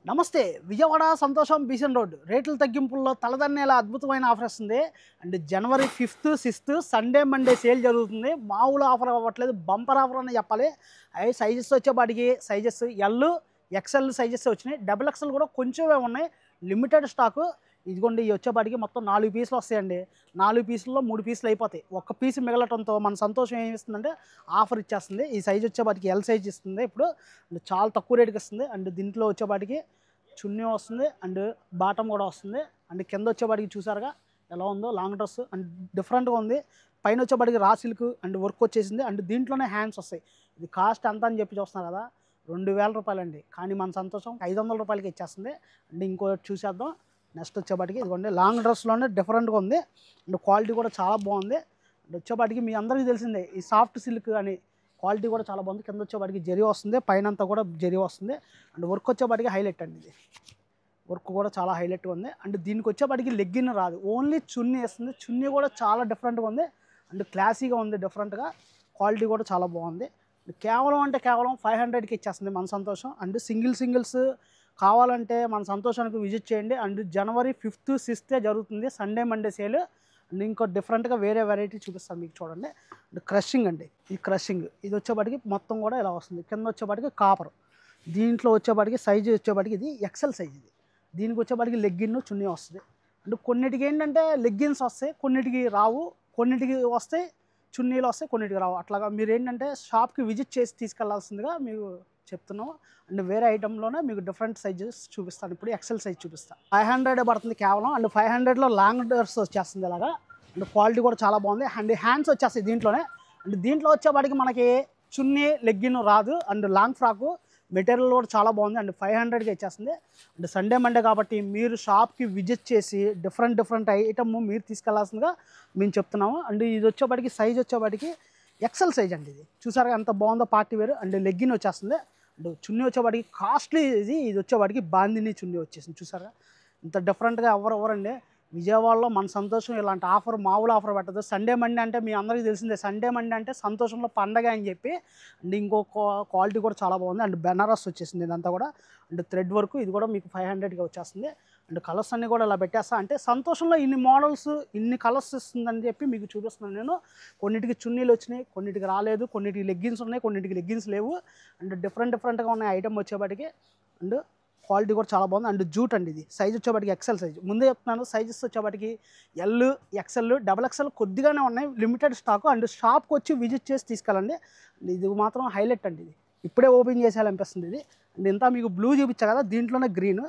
నమస్తే విజయవాడ సంతోషం బీసెన్ రోడ్ రేట్ల తగ్గింపుల్లో తలదన్నేలా అద్భుతమైన ఆఫర్ వస్తుంది. And January 5th 6th Sunday Monday sale జరుగుతుంది. మామూలు ఆఫర్ అవ్వట్లేదు, బంపర్ ఆఫర్ అని చెప్పాలి. అవి సైజెస్ వచ్చేపాటికి సైజెస్ ఎల్ ఎక్సెల్ సైజెస్ వచ్చినాయి, డబుల్ ఎక్సెల్ కూడా కొంచెమే ఉన్నాయి, లిమిటెడ్ స్టాకు. ఇదిగోండి, ఇవి వచ్చేపాటికి మొత్తం 4 పీసులు వస్తాయండి. 4 పీసుల్లో 3 పీసులు అయిపోతాయి. ఒక్క పీసు మిగలటంతో మన సంతోషం ఏమి ఇస్తుందంటే ఆఫర్ ఇచ్చేస్తుంది. ఈ సైజ్ వచ్చేపాటికి ఎల్ సైజ్ ఇస్తుంది ఇప్పుడు, అండ్ చాలా తక్కువ రేటుకి ఇస్తుంది. అండ్ దీంట్లో వచ్చేపాటికి చున్నీ వస్తుంది, అండ్ బాటమ్ కూడా వస్తుంది. అండ్ కింద వచ్చేపాటికి చూసారుగా ఎలా ఉందో, లాంగ్ డ్రెస్ అండ్ డిఫరెంట్గా ఉంది. పైన వచ్చేపాటికి రా సిల్క్ అండ్ వర్క్ వచ్చేసింది. అండ్ దీంట్లోనే హ్యాండ్స్ వస్తాయి. ఇది కాస్ట్ ఎంత అని చెప్పి చూస్తున్నారు కదా, 2000 రూపాయలు అండి. కానీ మన సంతోషం 500 రూపాయలకి ఇచ్చేస్తుంది. అండ్ ఇంకోటి చూసేద్దాం. నెక్స్ట్ వచ్చేపాటికి ఇదిగోండి, లాంగ్ డ్రెస్లోనే డిఫరెంట్గా ఉంది. అండ్ క్వాలిటీ కూడా చాలా బాగుంది. అండ్ వచ్చేపాటికి మీ అందరికీ తెలిసిందే ఈ సాఫ్ట్ సిల్క్ అని, క్వాలిటీ కూడా చాలా బాగుంది. కింద వచ్చేపాటికి జరీ వస్తుంది, పైన అంతా కూడా జరీ వస్తుంది. అండ్ వర్క్ వచ్చేపాటికి హైలైట్ అండి. ఇది వర్క్ కూడా చాలా హైలైట్గా ఉంది. అండ్ దీనికి వచ్చేపాటికి లెగ్గిన్ రాదు, ఓన్లీ చున్నీ వేస్తుంది. చున్నీ కూడా చాలా డిఫరెంట్గా ఉంది అండ్ క్లాసీగా ఉంది, డిఫరెంట్గా. క్వాలిటీ కూడా చాలా బాగుంది. కేవలం అంటే కేవలం 500కి ఇచ్చేస్తుంది మన సంతోషం. అండ్ సింగిల్స్ కావాలంటే మన సంతోషానికి విజిట్ చేయండి. అండ్ జనవరి 5th 6th జరుగుతుంది సండే మండే సేల్. అండ్ ఇంకో డిఫరెంట్గా వేరే వెరైటీ చూపిస్తాను మీకు, చూడండి. అండ్ క్రషింగ్ అండి, ఈ క్రషింగ్ ఇది వచ్చేపాటికి మొత్తం కూడా ఇలా వస్తుంది. కింద వచ్చేపాటికి కాపర్, దీంట్లో వచ్చేపాటికి సైజు వచ్చేపాటికి ఇది ఎక్సెల్ సైజ్. ఇది దీనికి వచ్చేపాటికి లెగ్గిన్ చున్నీ వస్తుంది. అండ్ కొన్నిటికి ఏంటంటే లెగ్గిన్స్ వస్తాయి, కొన్నిటికి రావు, కొన్నిటికి వస్తాయి చున్నీలు వస్తాయి, కొన్నిటికి రావు. అట్లాగా మీరు ఏంటంటే షాప్కి విజిట్ చేసి తీసుకెళ్లాల్సిందిగా మీకు చెప్తున్నాము. అండ్ వేరే ఐటెంలోనే మీకు డిఫరెంట్ సైజెస్ చూపిస్తాను. ఇప్పుడు ఎక్సెల్ సైజ్ చూపిస్తాను. 500 పడుతుంది కేవలం. అండ్ 500లో లాంగ్ డ్రెస్ వచ్చేస్తుంది ఇలాగా. అండ్ క్వాలిటీ కూడా చాలా బాగుంది. అండ్ హ్యాండ్స్ వచ్చేస్తాయి దీంట్లోనే. అండ్ దీంట్లో వచ్చేపాటికి మనకి చున్నీ లెగ్గిన్ రాదు. అండ్ లాంగ్ ఫ్రాకు మెటీరియల్ కూడా చాలా బాగుంది. అండ్ 500కి ఇచ్చేస్తుంది. అండ్ సండే మండే కాబట్టి మీరు షాప్కి విజిట్ చేసి డిఫరెంట్ ఐటమ్ మీరు తీసుకెళ్లాల్సిందిగా మేము చెప్తున్నాము. అండ్ ఇది వచ్చేపాటికి సైజ్ వచ్చేపాటికి ఎక్సెల్ సైజ్ అండి. ఇది చూసారా ఎంత బాగుందో, పార్టీ వేర్. అండ్ లెగ్గిన్ వచ్చేస్తుంది. అండ్ చున్నీ వచ్చేపాటికి కాస్ట్లీ ఇది వచ్చేపాటికి బాందిని చున్నీ వచ్చేసింది. చూసారా ఇంత డిఫరెంట్గా ఎవరండి విజయవాడలో మన సంతోషం ఇలాంటి ఆఫర్ మామూలు ఆఫర్ పెట్టదు. సండే మండే అంటే మీ అందరికీ తెలిసిందే, సండే మండే అంటే సంతోషంలో పండగ అని చెప్పి. అండ్ ఇంకొక క్వాలిటీ కూడా చాలా బాగుంది. అండ్ బెనారస్ వచ్చేసింది ఇదంతా కూడా. అండ్ థ్రెడ్ వర్క్ ఇది కూడా మీకు 500కి వచ్చేస్తుంది. అండ్ కలర్స్ అన్నీ కూడా ఇలా పెట్టేస్తా, అంటే సంతోషంలో ఇన్ని మోడల్స్ ఇన్ని కలర్స్ ఇస్తుందని చెప్పి మీకు చూపిస్తున్నాను నేను. కొన్నిటికి చున్నీలు వచ్చినాయి, కొన్నిటికి రాలేదు, కొన్నిటికి లెగ్గిన్స్ ఉన్నాయి, కొన్నిటికి లెగ్గిన్స్ లేవు. అండ్ డిఫరెంట్గా ఉన్నాయి ఐటమ్ వచ్చేపాటికి. అండ్ క్వాలిటీ కూడా చాలా బాగుంది. అండ్ జూట్ అండి, ఇది సైజ్ వచ్చేపాటికి ఎక్సెల్ సైజ్. ముందే చెప్తున్నాను, సైజెస్ వచ్చేపాటికి ఎల్ ఎక్సెల్ డబల్ ఎక్సెల్ కొద్దిగానే ఉన్నాయి, లిమిటెడ్ స్టాకు. అండ్ షాప్కి వచ్చి విజిట్ చేసి తీసుకెళ్ళండి. ఇది మాత్రం హైలైట్ అండి. ఇది ఇప్పుడే ఓపెన్ చేసేయాలనిపిస్తుంది ఇది. అండ్ ఇంత మీకు బ్లూ చూపించా కదా, దీంట్లోనే గ్రీన్.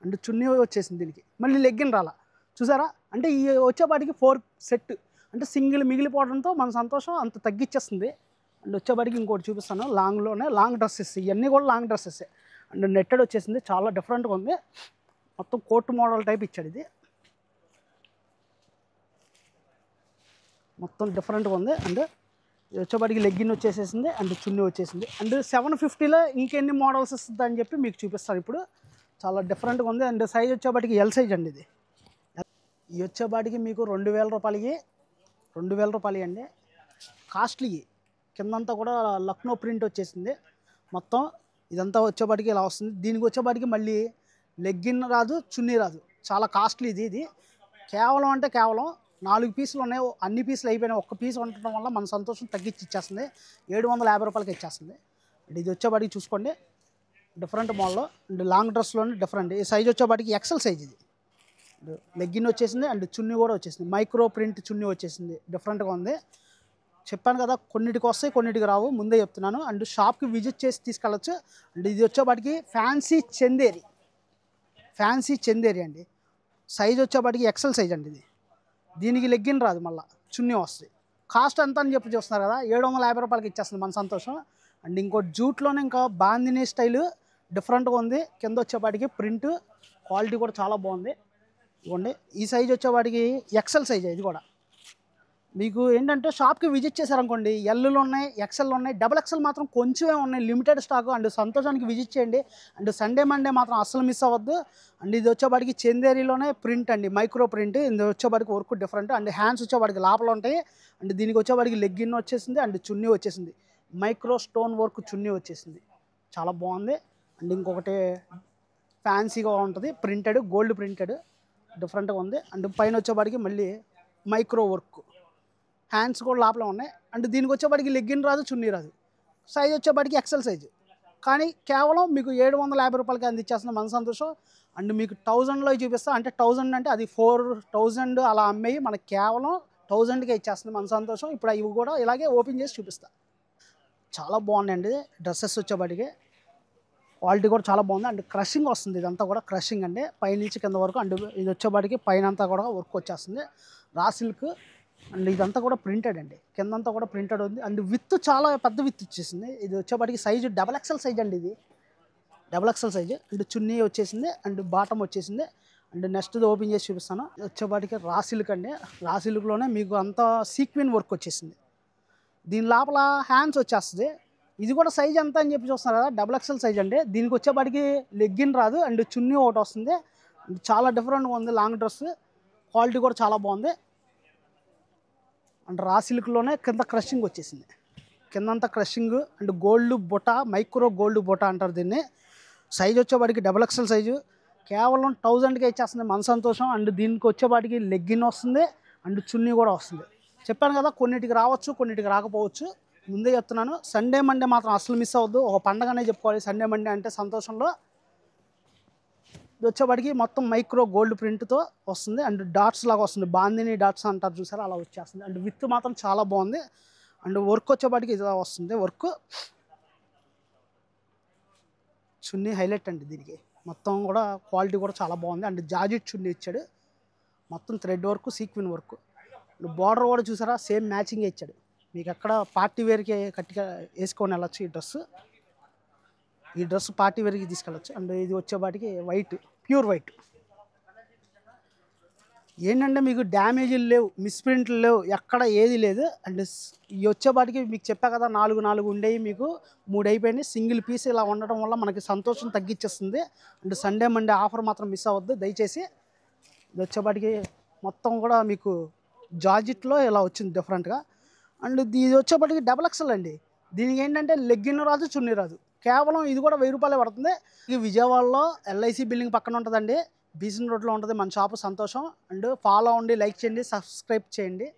అండ్ చున్నీ వచ్చేసింది దీనికి, మళ్ళీ లెగ్గిన్ రాలా. చూసారా, అంటే ఈ వచ్చేపాటికి 4 సెట్, అంటే సింగిల్ మిగిలిపోవడంతో మన సంతోషం అంత తగ్గించేస్తుంది. అండ్ వచ్చేపాటికి ఇంకోటి చూపిస్తాను, లాంగ్లోనే లాంగ్ డ్రెస్సెస్, ఇవన్నీ కూడా లాంగ్ డ్రెస్సెస్. అండ్ నెట్టెడ్ వచ్చేసింది, చాలా డిఫరెంట్గా ఉంది. మొత్తం కోట్ మోడల్ టైప్ ఇచ్చాడు. ఇది మొత్తం డిఫరెంట్గా ఉంది. అండ్ ఇది వచ్చేపాటికి లెగ్గిన్ వచ్చేసేసింది. అండ్ చున్నీ వచ్చేసింది. అండ్ 750లో ఇంకెన్ని మోడల్స్ ఇస్తుంది అని చెప్పి మీకు చూపిస్తాను ఇప్పుడు. చాలా డిఫరెంట్గా ఉంది. అండ్ సైజ్ వచ్చేపాటికి ఎల్ సైజ్ అండి. ఇది వచ్చేపాటికి మీకు 2000 రూపాయలకి, 2000 రూపాయలు అండి. కాస్ట్లీ, కిందంతా కూడా లక్నో ప్రింట్ వచ్చేసింది మొత్తం. ఇదంతా వచ్చేపాటికి ఇలా వస్తుంది. దీనికి వచ్చేపాటికి మళ్ళీ లెగ్గిన్ రాదు, చున్నీ రాదు. చాలా కాస్ట్లీ ఇది కేవలం అంటే కేవలం 4 పీసులు ఉన్నాయి, అన్ని పీసులు అయిపోయినాయి. ఒక్క పీసు ఉండటం వల్ల మన సంతోషం తగ్గించి ఇచ్చేస్తుంది, 750 రూపాయలకి ఇచ్చేస్తుంది. అంటే ఇది వచ్చేపాటికి చూసుకోండి, డిఫరెంట్ మోడల్. అండ్ లాంగ్ డ్రెస్లోనే డిఫరెంట్. ఈ సైజ్ వచ్చేపాటికి ఎక్సెల్ సైజ్. ఇది లెగ్గిన్ వచ్చేసింది. అండ్ చున్నీ కూడా వచ్చేసింది, మైక్రో ప్రింట్ చున్నీ వచ్చేసింది, డిఫరెంట్గా ఉంది. చెప్పాను కదా, కొన్నిటికి వస్తాయి కొన్నిటికి రావు, ముందే చెప్తున్నాను. అండ్ షాప్కి విజిట్ చేసి తీసుకెళ్ళచ్చు. అండ్ ఇది వచ్చేపాటికి ఫ్యాన్సీ చందేరి అండి. సైజ్ వచ్చేపాటికి ఎక్సెల్ సైజ్ అండి. ఇది దీనికి లెగ్గిన్ రాదు, మళ్ళీ చున్నీ వస్తాయి. కాస్ట్ ఎంత అని చెప్పి చూస్తున్నారు కదా, 750 రూపాయలకి ఇచ్చేస్తుంది మన సంతోషం. అండ్ ఇంకో జూట్లోనే ఇంకా బాందిని స్టైల్ డిఫరెంట్గా ఉంది. కింద వచ్చేపాటికి ప్రింట్, క్వాలిటీ కూడా చాలా బాగుంది. ఇవ్వండి, ఈ సైజ్ వచ్చేపాటికి ఎక్సెల్ సైజ్. ఇది కూడా మీకు ఏంటంటే షాప్కి విజిట్ చేశారనుకోండి, ఎల్లులు ఉన్నాయి, ఎక్సెల్ ఉన్నాయి, డబల్ ఎక్సెల్ మాత్రం కొంచెమే ఉన్నాయి, లిమిటెడ్ స్టాక్. అండ్ సంతోషానికి విజిట్ చేయండి. అండ్ సండే మండే మాత్రం అస్సలు మిస్ అవ్వద్దు. అండ్ ఇది వచ్చేపాటికి చందేరిలోనే ప్రింట్ అండి, మైక్రో ప్రింట్. ఇది వచ్చేపాటికి వర్క్ డిఫరెంట్. అండ్ హ్యాండ్స్ వచ్చేపాటికి లోపల ఉంటాయి. అండ్ దీనికి వచ్చేపాటికి లెగ్గిన్ వచ్చేసింది. అండ్ చున్నీ వచ్చేసింది, మైక్రో స్టోన్ వర్క్ చున్నీ వచ్చేసింది, చాలా బాగుంది. అండ్ ఇంకొకటి ఫ్యాన్సీగా ఉంటుంది, ప్రింటెడ్ గోల్డ్ ప్రింటెడ్ డిఫరెంట్గా ఉంది. అండ్ పైన వచ్చేపాటికి మళ్ళీ మైక్రో వర్క్, హ్యాండ్స్ కూడా లోపల ఉన్నాయి. అండ్ దీనికి వచ్చేపాటికి లెగ్గిన్ రాదు, చున్నీ రాదు. సైజ్ వచ్చేపాటికి ఎక్సెల్ సైజు, కానీ కేవలం మీకు 750 రూపాయలకి అందించేస్తుంది మన సంతోషం. అండ్ మీకు 1000లో చూపిస్తా, అంటే 1000 అంటే అది 4000 అలా అమ్మేయి మనకి కేవలం 1000కే ఇచ్చేస్తుంది మన సంతోషం. ఇప్పుడు ఇవి కూడా ఇలాగే ఓపెన్ చేసి చూపిస్తా. చాలా బాగున్నాయండి డ్రెస్సెస్ వచ్చేపాటికి, క్వాలిటీ కూడా చాలా బాగుంది. అండ్ క్రషింగ్ వస్తుంది, ఇదంతా కూడా క్రషింగ్ అండి పైనుంచి కింద వరకు. అండ్ ఇది వచ్చేపాటికి పైన అంతా కూడా వర్క్ వచ్చేస్తుంది, రా సిల్క్. అండ్ ఇదంతా కూడా ప్రింటెడ్ అండి, కిందంతా కూడా ప్రింటెడ్ ఉంది. అండ్ విత్ చాలా పెద్ద విత్ వచ్చేసింది. ఇది వచ్చేపాటికి సైజు XXL సైజ్ అండి, ఇది XXL సైజు. అండ్ చున్నీ వచ్చేసింది, అండ్ బాటమ్ వచ్చేసింది. అండ్ నెక్స్ట్ ఓపెన్ చేసి చూపిస్తాను. వచ్చేపాటికి రా సిల్క్ అండి, రా సిల్క్లోనే మీకు అంతా సీక్వెన్ వర్క్ వచ్చేసింది. దీని లోపల హ్యాండ్స్ వచ్చేస్తుంది. ఇది కూడా సైజ్ ఎంత అని చెప్పి చూస్తున్నారు కదా, XXL సైజ్ అండి. దీనికి వచ్చేపాటికి లెగ్గిన్ రాదు, అండ్ చున్నీ ఒకటి వస్తుంది. చాలా డిఫరెంట్గా ఉంది, లాంగ్ డ్రెస్ క్వాలిటీ కూడా చాలా బాగుంది. అండ్ రా సిల్క్లోనే కింద క్రషింగ్ వచ్చేసింది, కిందంతా క్రషింగ్. అండ్ గోల్డ్ బుట్ట, మైక్రో గోల్డ్ బుట్ట అంటారు దీన్ని. సైజ్ వచ్చేపాటికి XXL సైజు, కేవలం 1000కే ఇచ్చేస్తుంది మన సంతోషం. అండ్ దీనికి వచ్చేపాటికి లెగ్గిన్ వస్తుంది, అండ్ చున్నీ కూడా వస్తుంది. చెప్పాను కదా, కొన్నిటికి రావచ్చు, కొన్నిటికి రాకపోవచ్చు, ముందే చెప్తున్నాను. సండే మండే మాత్రం అసలు మిస్ అవ్వద్దు, ఒక పండగనే చెప్పుకోవాలి సండే మండే అంటే సంతోషంలో. ఇది వచ్చేపాటికి మొత్తం మైక్రో గోల్డ్ ప్రింట్తో వస్తుంది. అండ్ డాట్స్ లాగా వస్తుంది, బాందిని డాట్స్ అంటారు చూసారా, అలా వచ్చేస్తుంది. అండ్ విత్ మాత్రం చాలా బాగుంది. అండ్ వర్క్ వచ్చేపాటికి ఇది వస్తుంది వర్క్. చున్నీ హైలైట్ అండి దీనికి, మొత్తం కూడా క్వాలిటీ కూడా చాలా బాగుంది. అండ్ జాజిట్ చున్నీ ఇచ్చాడు, మొత్తం thread work, sequin work. Border కూడా చూసారా, సేమ్ మ్యాచింగ్ ఇచ్చాడు. మీకు ఎక్కడ పార్టీ వేర్కి కట్టిగా వేసుకొని వెళ్ళచ్చు ఈ డ్రెస్ పార్టీ వేర్కి తీసుకెళ్ళచ్చు. అండ్ ఇది వచ్చేపాటికి వైట్, ప్యూర్ వైట్. ఏంటంటే మీకు డ్యామేజీలు లేవు, మిస్ప్రింట్లు లేవు, ఎక్కడ ఏది లేదు. అండ్ ఇవి వచ్చేపాటికి మీకు చెప్పా కదా, 4 ఉండేవి మీకు 3 అయిపోయినాయి. సింగిల్ పీస్ ఇలా ఉండటం వల్ల మనకి సంతోషం తగ్గించేస్తుంది. అండ్ సండే మండే ఆఫర్ మాత్రం మిస్ అవ్వద్దు దయచేసి. ఇది వచ్చేపాటికి మొత్తం కూడా మీకు జార్జిట్లో ఇలా వచ్చింది డిఫరెంట్గా. అండ్ ఇది వచ్చేపాటికి XXL అండి. దీనికి ఏంటంటే లెగ్గిన్ రాదు, చున్నీ రాదు, కేవలం ఇది కూడా 1000 రూపాయలే పడుతుంది. ఇది విజయవాడలో LIC బిల్డింగ్ పక్కన ఉంటుందండి, బీసన్ రోడ్లో ఉంటుంది మన షాపు సంతోషం. అండ్ ఫాలో అవ్వండి, లైక్ చేయండి, సబ్స్క్రైబ్ చేయండి.